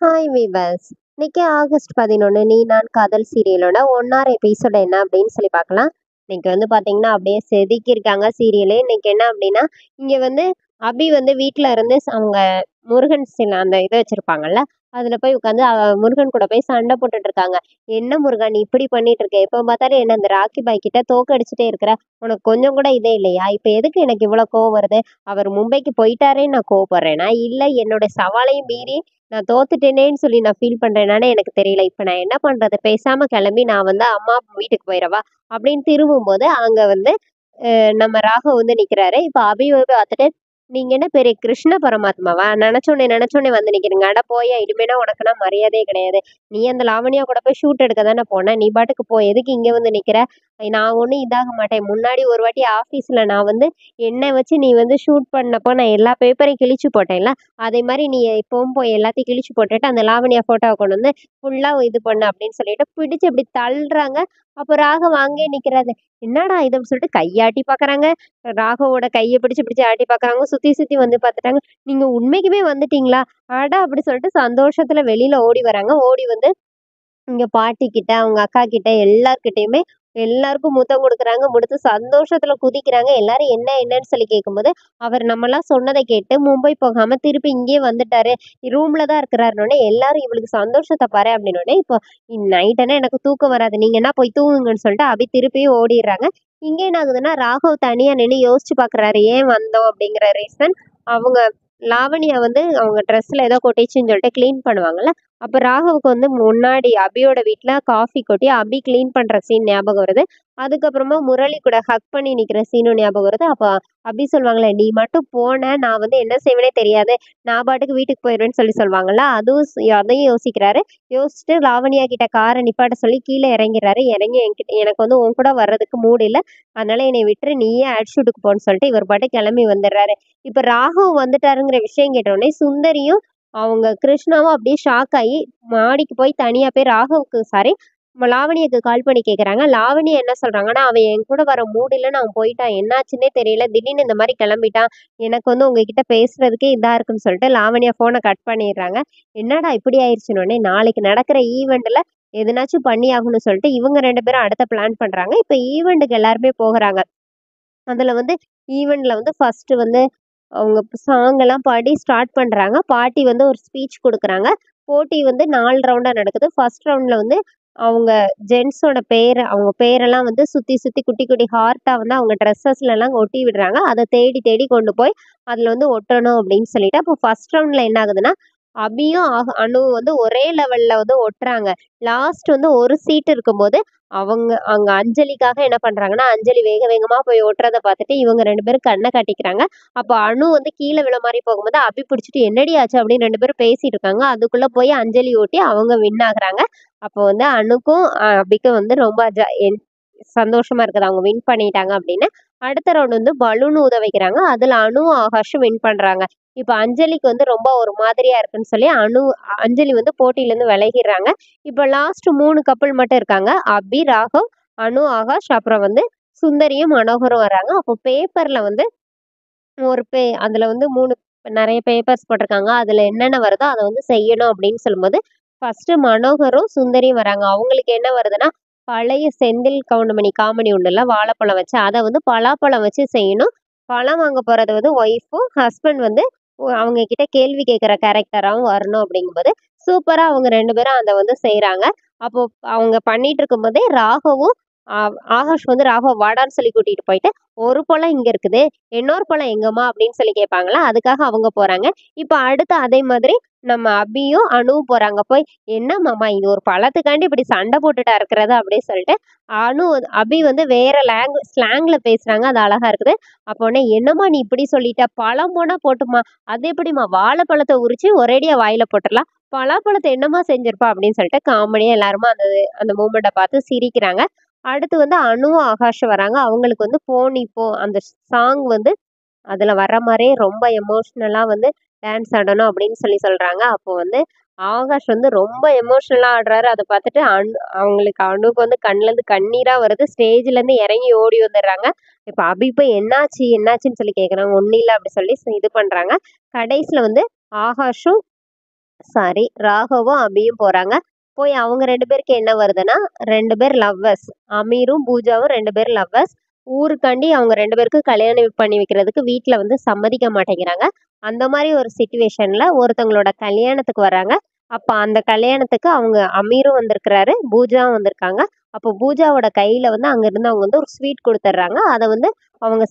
Hi viewers. இன்னைக்கு August 11 நீ நான் காதல் சீரியலோட ஒன்னார் எபிசோட் என்ன அப்படின்னு சொல்லி பார்க்கலாம். இன்னைக்கு வந்து பாத்தீங்கன்னா அப்படியே செதுக்கியிருக்காங்க சீரியலே. இன்னைக்கு என்ன அப்படின்னா, இங்க வந்து அபி வந்து வீட்ல இருந்து அவங்க முருகன் சிலை அந்த இதை வச்சிருப்பாங்கல்ல, அதுல போய் உட்காந்து முருகன் கூட போய் சண்டை போட்டுட்டு இருக்காங்க. என்ன முருகன் நீ இப்படி பண்ணிட்டு இருக்க, எப்ப பார்த்தாலும் என்ன இந்த ராக்கி பாய் கிட்ட தோக்கடிச்சிட்டே இருக்கிற, உனக்கு கொஞ்சம் கூட இதே இல்லையா, இப்ப எதுக்கு எனக்கு இவ்வளவு கோவம் வருது, அவர் மும்பைக்கு போயிட்டாரே நான் கோவப்படுறேனா இல்ல என்னோட சவாலையும் மீறி நான் தோத்துட்டேனேன்னு சொல்லி நான் ஃபீல் பண்றேனானே எனக்கு தெரியல. இப்ப நான் என்ன பண்றது? பேசாம கிளம்பி நான் வந்து அம்மா வீட்டுக்கு போயிடவா? அப்படின்னு திரும்பும்போது அங்க வந்து நம்ம ராகவ் வந்து நிக்கிறாரு. இப்ப அபியை பார்த்துட்டு, நீங்க என்ன பெரிய கிருஷ்ண பரமாத்மாவா? நினைச்சோனே வந்து நிக்கிறீங்க. அட போயா, இனிமேனா உனக்குன்னா மரியாதையே கிடையாது. நீ அந்த லாவண்யா கூட போய் ஷூட் எடுக்க தானே போன, நீ பாட்டுக்கு போ, எதுக்கு இங்க வந்து நிக்கிற? நான் ஒண்ணும் இதாக மாட்டேன். முன்னாடி ஒரு வாட்டி ஆபீஸ்ல நான் வந்து என்ன வச்சு நீ வந்து ஷூட் பண்ணப்போ நான் எல்லா பேப்பரையும் கிழிச்சு போட்டேன்ல, அதே மாதிரி நீ இப்பவும் போய் எல்லாத்தையும் கிழிச்சு போட்டுட்டு அந்த லாவண்யா போட்டோவை கொண்டு வந்து ஃபுல்லா இது பண்ணு அப்படின்னு சொல்லிட்டு பிடிச்சு இப்படி தள்ளுறாங்க. அப்போ ராகவ் அங்கே நிக்கிறாரு. என்னடா இதுன்னு சொல்லிட்டு கையாட்டி பாக்குறாங்க. ராகவோட கையை பிடிச்சு பிடிச்சு ஆட்டி பாக்குறாங்க. சுத்தி சுத்தி வந்து பாத்துட்டாங்க. நீங்க உண்மைக்குமே வந்துட்டீங்களா? அடா அப்படி சொல்லிட்டு சந்தோஷத்துல வெளியில ஓடி வராங்க. ஓடி வந்து இங்க பாட்டி கிட்ட, அவங்க அக்கா கிட்ட எல்லார்கிட்டயுமே எல்லாருக்கும் முத்தம் குடுக்குறாங்க. முடுத்து சந்தோஷத்துல குதிக்கிறாங்க. எல்லாரும் என்ன என்னன்னு சொல்லி கேட்கும்போது, அவர் நம்மலாம் சொன்னத கேட்டு மும்பை போகாம திருப்பி இங்கேயே வந்துட்டாரு. ரூம்ல தான் இருக்கிறாருன்னோனே, எல்லாரும் இவளுக்கு சந்தோஷத்த பாரு அப்படின்னோனே, இப்போ நைட் ஆனா எனக்கு தூக்கம் வராது. நீங்கன்னா போய் தூங்குங்கன்னு சொல்லிட்டு அபி திருப்பியும் ஓடிர்றாங்க. இங்க என்ன ஆகுதுன்னா, ராகவ் தனியா நின்னு யோசிச்சு பார்க்குறாரு. ஏன் வந்தோம் அப்படிங்கிற ரீசன். அவங்க லாவண்யா வந்து அவங்க ட்ரெஸ்ல ஏதோ கொட்டிச்சுன்னு சொல்லிட்டு கிளீன் பண்ணுவாங்கல்ல. அப்ப ராகவுக்கு வந்து முன்னாடி அபியோட வீட்ல காஃபி கொட்டி அபி கிளீன் பண்ற சீன் ஞாபகம் வருது. அதுக்கப்புறமா முரளி கூட ஹக் பண்ணி நிக்கிற சீனும் ஞாபகம் வருது. அப்ப அபி சொல்லுவாங்கல்ல, நீ மட்டும் போன நான் வந்து என்ன செய்வேனே தெரியாது, நான் பாட்டுக்கு வீட்டுக்கு போயிடுவேன்னு சொல்லி சொல்லுவாங்கல்ல, அதையும் யோசிக்கிறாரு. யோசிச்சுட்டு லாவண்யா கிட்ட காரை நிப்பாட்ட சொல்லி கீழே இறங்கிறாரு. இறங்கி என்கிட்ட எனக்கு வந்து உன் கூட வர்றதுக்கு மூடு இல்ல, அதனால என்னை விட்டுரு, நீயே ஆட்ஷூட்டுக்கு போன்னு சொல்லிட்டு இவர் பாட்டு கிளம்பி வந்துடுறாரு. இப்ப ராகவ் வந்துட்டாருங்கிற விஷயம் கேட்ட உடனே சுந்தரியும் அவங்க கிருஷ்ணாவும் அப்படியே ஷாக் ஆகி மாடிக்கு போய் தனியா போய் ராகவுக்கு சாரி லாவணியக்கு கால் பண்ணி கேக்குறாங்க. லாவணியா என்ன சொல்றாங்கன்னா, அவன் என் கூட வர மூடு இல்லைன்னு அவன் போயிட்டான், என்னாச்சுன்னே தெரியல, திடீர்னு இந்த மாதிரி கிளம்பிட்டான், எனக்கு வந்து உங்ககிட்ட பேசுறதுக்கே இதா இருக்குன்னு சொல்லிட்டு லாவணியா போனை கட் பண்ணிடுறாங்க. என்னடா இப்படி ஆயிடுச்சுன்னு, நாளைக்கு நடக்கிற ஈவெண்ட்ல எதுனாச்சும் பண்ணி ஆகணும்னு சொல்லிட்டு இவங்க 2 பேரும் அடுத்த பிளான் பண்றாங்க. இப்ப ஈவெண்ட்டுக்கு எல்லாருமே போகிறாங்க. அதுல வந்து ஈவென்ட்ல வந்து ஃபர்ஸ்ட் வந்து அவங்க சாங் எல்லாம் பாடி ஸ்டார்ட் பண்றாங்க. பாட்டி வந்து ஒரு ஸ்பீச் குடுக்குறாங்க. போட்டி வந்து 4 ரவுண்டா நடக்குது. ஃபர்ஸ்ட் ரவுண்ட்ல வந்து அவங்க ஜென்ஸோட அவங்க பேரெல்லாம் வந்து சுத்தி சுத்தி குட்டி குட்டி ஹார்ட்டா வந்து அவங்க ட்ரெஸ்ஸஸ்ல எல்லாம் ஒட்டி விடுறாங்க. அதை தேடி தேடி கொண்டு போய் அதுல வந்து ஒட்டணும் அப்படின்னு சொல்லிட்டு, அப்போ ஃபர்ஸ்ட் ரவுண்ட்ல என்ன ஆகுதுன்னா, அபியும் அணுவும் வந்து ஒரே லெவல்ல வந்து ஒட்டுறாங்க. லாஸ்ட் வந்து ஒரு சீட் இருக்கும்போது அவங்க அங்க அஞ்சலிக்காக என்ன பண்றாங்கன்னா, அஞ்சலி வேக வேகமா போய் ஓட்டுறத பார்த்துட்டு இவங்க 2 பேரும் கண்ண காட்டிக்கிறாங்க. அப்ப அணு வந்து கீழ விழ மாரி போகும்போது அபி பிடிச்சிட்டு என்னடி ஆச்சு அப்படின்னு 2 பேரும் பேசிட்டு இருக்காங்க. அதுக்குள்ள போய் அஞ்சலி ஓட்டி அவங்க வின் ஆகுறாங்க. அப்போ வந்து அணுக்கும் அபிக்கும் வந்து ரொம்ப சந்தோஷமா இருக்குது. அவங்க வின் பண்ணிட்டாங்க அப்படின்னு. அடுத்த ரவுண்ட் வந்து பலூன் ஊத வைக்கிறாங்க. அதுல அணுவும் ஆகாஷும் வின் பண்றாங்க. இப்ப அஞ்சலிக்கு வந்து ரொம்ப ஒரு மாதிரியா இருக்குன்னு சொல்லி அஞ்சலி வந்து போட்டியில இருந்து விலகிடுறாங்க. இப்ப லாஸ்ட் 3 கப்பல் மட்டும் இருக்காங்க. அபி, ராகவ், அனு, ஆகாஷ், அப்புறம் வந்து சுந்தரியும் மனோகரும் வராங்க. அப்போ பேப்பர்ல வந்து அதுல வந்து 3 நெறைய பேப்பர்ஸ் போட்டிருக்காங்க. அதுல என்னென்ன வருதோ அத வந்து செய்யணும் அப்படின்னு சொல்லும்போது, ஃபர்ஸ்ட் மனோகரும் சுந்தரியும் வராங்க. அவங்களுக்கு என்ன வருதுன்னா, பழைய செந்தில் கவுண்டமணி காமெடி உண்டுல்ல, வாழைப்பழம் வச்சு அத வந்து பலாப்பழம் வச்சு செய்யணும். பழம் வாங்க போறது வந்து ஒய்ஃபும், ஹஸ்பண்ட் வந்து அவங்க கிட்ட கேள்வி கேட்கிற கேரக்டராவும் வரணும் அப்படிங்கும்போது, சூப்பரா அவங்க 2 பேரும் அத வந்து செய்றாங்க. அப்போ அவங்க பண்ணிட்டு இருக்கும்போதே ராகவும், ஆ ஆகாஷ் வந்து ராகவ வாடான்னு சொல்லி கூட்டிட்டு போயிட்டு, "ஒரு பழம் இங்க இருக்குது. இன்னொரு பழம் எங்கம்மா?" அப்படின்னு சொல்லி கேட்பாங்களா, அதுக்காக அவங்க போறாங்க. இப்ப அடுத்து அதே மாதிரி நம்ம அபியும், அனுவும் போறாங்க. போய், "என்ன மாமா இது ஒரு பழத்துக்காண்டி இப்படி சண்டை போட்டுட்டா இருக்கிறது?" அப்படின்னு சொல்லிட்டு அபி வந்து வேற ஸ்லாங்ல பேசுறாங்க. அது அழகா இருக்குது. அப்ப உடனே, "என்னம்மா நீ இப்படி சொல்லிட்ட? பழம் போனா போட்டும்மா. அது எப்படிம்மா வாழைப்பழத்த உரிச்சு ஒரேடியா வாயில போட்டுறலாம். பலாப்பழத்த என்னம்மா செஞ்சிருப்பா?" அப்படின்னு சொல்லிட்டு காமெடியா எல்லாருமே அந்த அந்த மூமெண்ட்ட பார்த்து சிரிக்கிறாங்க. அடுத்து வந்து அனுவும், ஆகாஷும் வராங்க. அவங்களுக்கு வந்து "போனி போ" அந்த சாங் வந்து அதுல வர்ற மாரியே ரொம்ப எமோஷனலா வந்து டான்ஸ் ஆடணும் அப்படின்னு சொல்லி சொல்றாங்க. அப்போ வந்து ஆகாஷ் வந்து ரொம்ப எமோஷனலா ஆடுறாரு. அத பார்த்துட்டு அவங்களுக்கு அனுக்கு வந்து கண்லேருந்து கண்ணீரா வருது. ஸ்டேஜ்ல இருந்து இறங்கி ஓடி வந்துடுறாங்க. இப்ப அபி போய் என்னாச்சு? என்னாச்சுன்னு சொல்லி கேட்குறாங்க. ஒண்ணும் இல்ல அப்படி சொல்லி இது பண்றாங்க. கடைசில வந்து ஆகாஷும் சாரி, ராகவும் அபியும் போறாங்க. போய் அவங்க 2 பேருக்கு என்ன வருதுன்னா, 2 பேர் லவ்வர்ஸ். அமீரும், பூஜாவும் 2 பேர் லவ்வர்ஸ். ஊருக்காண்டி அவங்க 2 பேருக்கும் கல்யாணம் பண்ணி வைக்கிறதுக்கு வீட்ல வந்து சம்மதிக்க மாட்டேங்கிறாங்க. அந்த மாரி ஒரு சிச்சுவேஷன்ல ஒருத்தவங்களோட கல்யாணத்துக்கு வராங்க. அப்ப அந்த கல்யாணத்துக்கு அவங்க அமீரும் வந்திருக்கிறாரு, பூஜாவும் வந்திருக்காங்க. அப்போ பூஜாவோட கையில வந்து அங்க இருந்தவங்க வந்து ஒரு ஸ்வீட் குடுத்துடுறாங்க. அத வந்து அவங்க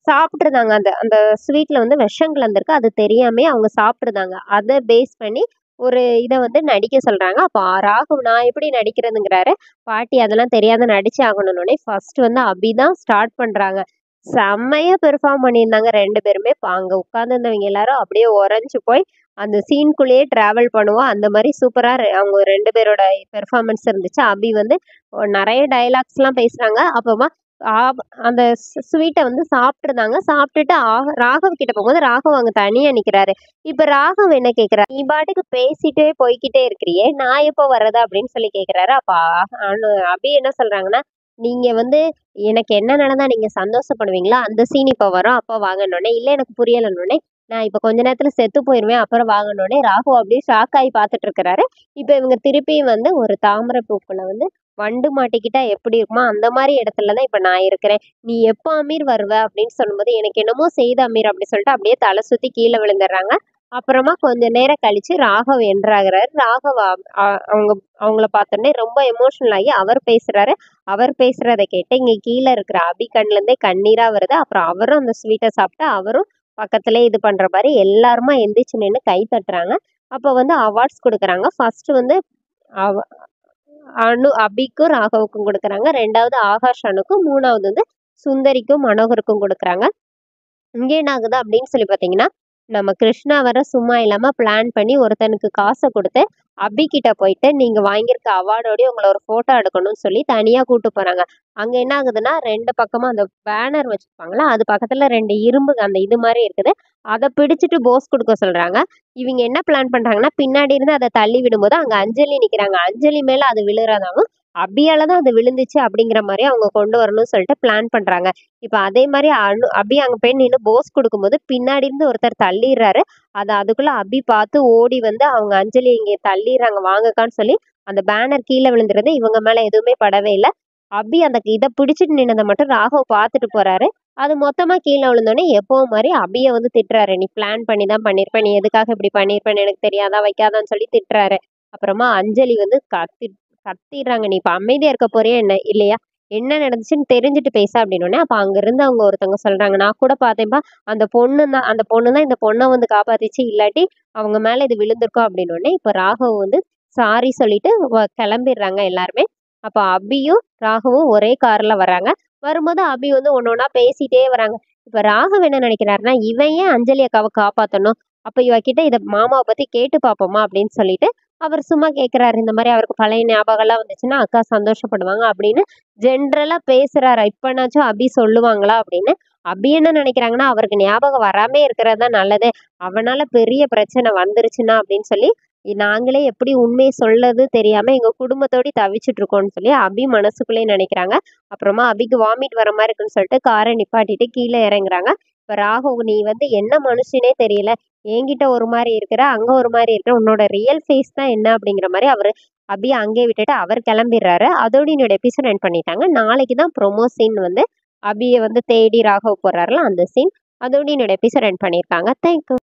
சாப்பிட்டுருந்தாங்க. அந்த அந்த ஸ்வீட்ல வந்து விஷம் கலந்திருக்கு. அது தெரியாமயே அவங்க சாப்பிட்டுருந்தாங்க. அத பேஸ் பண்ணி ஒரு இத வந்து நடிக்க சொல்றாங்க. அப்ப ராகவ் நான் எப்படி நடிக்கிறதுங்கிறாரு. பாட்டி அதெல்லாம் தெரியாது நடிச்சே ஆகணும்னோனே, ஃபர்ஸ்ட் வந்து அபி தான் ஸ்டார்ட் பண்றாங்க. செம்மையா பெர்ஃபார்ம் பண்ணியிருந்தாங்க 2 பேருமே. அங்க உட்கார்ந்திருந்தவங்க எல்லாரும் அப்படியே உறைஞ்சு போய் அந்த சீன்க்குள்ளேயே டிராவல் பண்ணுவோம். அந்த மாரி சூப்பரா அவங்க 2 பேரோட பெர்ஃபார்மன்ஸ் இருந்துச்சு. அபி வந்து நெறைய டயலாக்ஸ்லாம் பேசுறாங்க. அப்புறமா அந்த ஸ்வீட்ட வந்து சாப்பிட்டுருந்தாங்க. சாப்பிட்டுட்டு ராகவ் கிட்ட போகும்போது, ராகவ் அங்க தனியா நிக்கிறாரு. இப்ப ராகவ் என்ன கேட்கிறாரு, "நீ பாட்டுக்கு பேசிட்டே போய்க்கிட்டே இருக்கிறியே, நான் எப்போ வர்றது?" அப்படின்னு சொல்லி கேட்கிறாரு. அப்ப அபி என்ன சொல்றாங்கன்னா, "நீங்க வந்து எனக்கு என்ன நடந்தா நீங்க சந்தோஷப்படுவீங்களா? அந்த சீன் இப்ப வரும். அப்ப வாங்கன்னோனே, இல்ல எனக்கு புரியலன்னோனே, நான் இப்ப கொஞ்ச நேரத்துல செத்து போயிருவேன். அப்புறம் வாங்கன்னோனே, ராகவ் அப்படியே ஷாக் ஆகி பார்த்துட்டு இருக்கிறாரு. இப்ப இவங்க திருப்பியும் வந்து ஒரு தாமரை பூக்குள்ள வந்து வண்டு மாட்டிக்கிட்டா எப்படி இருக்குமோ, அந்த மாரி இடத்துல தான் இப்ப நான் இருக்கிறேன். நீ எப்போ அமீர் வருவ? அப்படின்னு சொல்லும்போது, எனக்கு என்னமோ செய்யுது அமீர் அப்படி சொல்லிட்டு அப்படியே தலை சுத்தி கீழ விழுந்துடுறாங்க. அப்புறமா கொஞ்ச நேரம் கழிச்சு ராகவ் என்டர் ஆகுறாரு. ராகவ் அவங்க அவங்கள பார்த்தோனே ரொம்ப எமோஷனல் ஆகி அவர் பேசுறாரு. அவர் பேசுறத கேட்டு இங்க கீழ இருக்கிற அபி கண்ல இருந்தே கண்ணீரா வருது. அப்புறம் அவரும் அந்த ஸ்வீட்ட சாப்பிட்டு அவரும் பக்கத்திலேயே இது பண்ற மாரி எல்லாருமா எந்திரிச்சு நின்னு கை தட்டுறாங்க. அப்ப வந்து அவார்ட்ஸ் குடுக்குறாங்க. ஃபர்ஸ்ட் வந்து அவ அபிக்கும், ராகவுக்கும் குடுக்குறாங்க. 2வது ஆகாஷ் அணுக்கும், 3வது வந்து சுந்தரிக்கும், மனோகருக்கும் குடுக்குறாங்க. இங்க என்ன ஆகுது அப்படின்னு சொல்லி பார்த்தீங்கன்னா, நம்ம கிருஷ்ணா வேற சும்மா இல்லாம பிளான் பண்ணி ஒருத்தனுக்கு காச குடுத்து, அபி கிட்ட போயிட்டு, "நீங்க வாங்கியிருக்க அவார்டோடயே உங்கள ஒரு ஃபோட்டோ எடுக்கணும்னு" சொல்லி தனியா கூட்டு போறாங்க. அங்க என்ன ஆகுதுன்னா, 2 பக்கமும் அந்த பேனர் வச்சிருப்பாங்கல்ல, அது பக்கத்துல 2 இரும்பு அந்த இது மாரி இருக்குது. அத பிடிச்சிட்டு போஸ் குடுக்க சொல்றாங்க. இவங்க என்ன பிளான் பண்றாங்கன்னா, பின்னாடி இருந்து அத தள்ளி விடும்போது, அங்க அஞ்சலி நிக்கிறாங்க. அஞ்சலி மேல அது விழுறதாவும், அபியால தான் அது விழுந்துச்சு அப்படிங்கிற மாரி அவங்க கொண்டு வரணும்னு சொல்லிட்டு பிளான் பண்றாங்க. இப்ப அதே மாரி அபி அங்க போய் நின்னு போஸ் குடுக்கும்போது, பின்னாடி இருந்து ஒருத்தர் தள்ளிர்றாரு. அதுக்குள்ள அபி பார்த்து ஓடி வந்து அவங்க அஞ்சலி இங்க தள்ளிர்றாங்க வாங்கக்கான்னு சொல்லி, அந்த பேனர் கீழ விழுந்துருது. இவங்க மேல எதுவுமே படவே இல்ல. அபி அந்த இத பிடிச்சிட்டு நின்னத மட்டும் ராகவ் பார்த்துட்டு போறாரு. அது மொத்தமா கீழ விழுந்தோனே எப்பவும் மாரி அபிய வந்து திட்டுறாரு. "நீ பிளான் பண்ணி தான் பண்ணியிருப்ப. நீ எதுக்காக இப்படி பண்ணியிருப்பன்னு எனக்கு தெரியாதா? வைக்காதான்னு" சொல்லி திட்டுறாரு. அப்புறமா அஞ்சலி வந்து கத்திர்றாங்க. "நீ இப்ப அமைதியா இருக்க போறியா என்ன? இல்லையா? என்ன நடந்துச்சுன்னு தெரிஞ்சுட்டு பேசு" அப்படின்னோனே, அப்ப அங்க இருந்தவங்க ஒருத்தவங்க சொல்றாங்க, "நான் கூட பார்த்தேன்ப்பா. அந்த பொண்ணு தான் இந்த பொண்ண வந்து காப்பாத்திச்சு. இல்லாட்டி அவங்க மேல இது விழுந்திருக்கும்" அப்படின்னோனே, இப்ப ராகவ் வந்து சாரி சொல்லிட்டு கிளம்பிடுறாங்க எல்லாருமே. அப்ப அபியும், ராகவும் ஒரே கார்ல வராங்க. வரும்போது அபி வந்து ஒண்ணு ஒண்ணா பேசிட்டே வராங்க. இப்ப ராகவ் என்ன நினைக்கிறாருன்னா, இவன் ஏன் அஞ்சலி அக்காவ காப்பாத்தணும்? அப்ப இவ கிட்ட இத மாமாவ பத்தி கேட்டு பார்ப்போமா அப்படின்னு சொல்லிட்டு, அவர் சும்மா கேட்கிறாரு. இந்த மாரி அவருக்கு பழைய ஞாபகம்லாம் வந்துச்சுன்னா, அக்கா சந்தோஷப்படுவாங்க அப்படின்னு ஜென்ரலா பேசுறாரு. இப்பனாச்சும் அபி சொல்லுவாங்களா அப்படின்னு. அபி என்ன நினைக்கிறாங்கன்னா, அவருக்கு ஞாபகம் வராமயே இருக்கிறது தான் நல்லது. அவனால பெரிய பிரச்சனை வந்துருச்சுன்னா அப்படின்னு சொல்லி, நாங்களே எப்படி உண்மைய சொல்லது தெரியாம எங்க குடும்பத்தோட தவிச்சுட்டு இருக்கோம்ன்னு சொல்லி அபி மனசுக்குள்ளயே நினைக்கிறாங்க. அப்புறமா அபிக்கு வாமிட் வர மாரி இருக்குன்னு சொல்லிட்டு கார நிப்பாட்டிட்டு கீழ இறங்குறாங்க. இப்ப ராகவ், "நீ வந்து என்ன மனுஷனே தெரியல. என்கிட்ட ஒரு மாரி இருக்கிற, அங்க ஒரு மாரி இருக்கிற. உன்னோட ரியல் ஃபேஸ் தான் என்ன?" அப்படிங்கிற மாரி அபிய அங்கேயே விட்டுட்டு அவர் கிளம்பிடுறாரு. அதோட என்னோட எபிசோட் எண்ட் பண்ணிட்டாங்க. நாளைக்கு தான் ப்ரொமோ சீன் வந்து அபிய வந்து தேடி ராகவ் போறாருல அந்த சீன். அதோட என்னோட எபிசோட் எண்ட் பண்ணியிருக்காங்க. Thank you.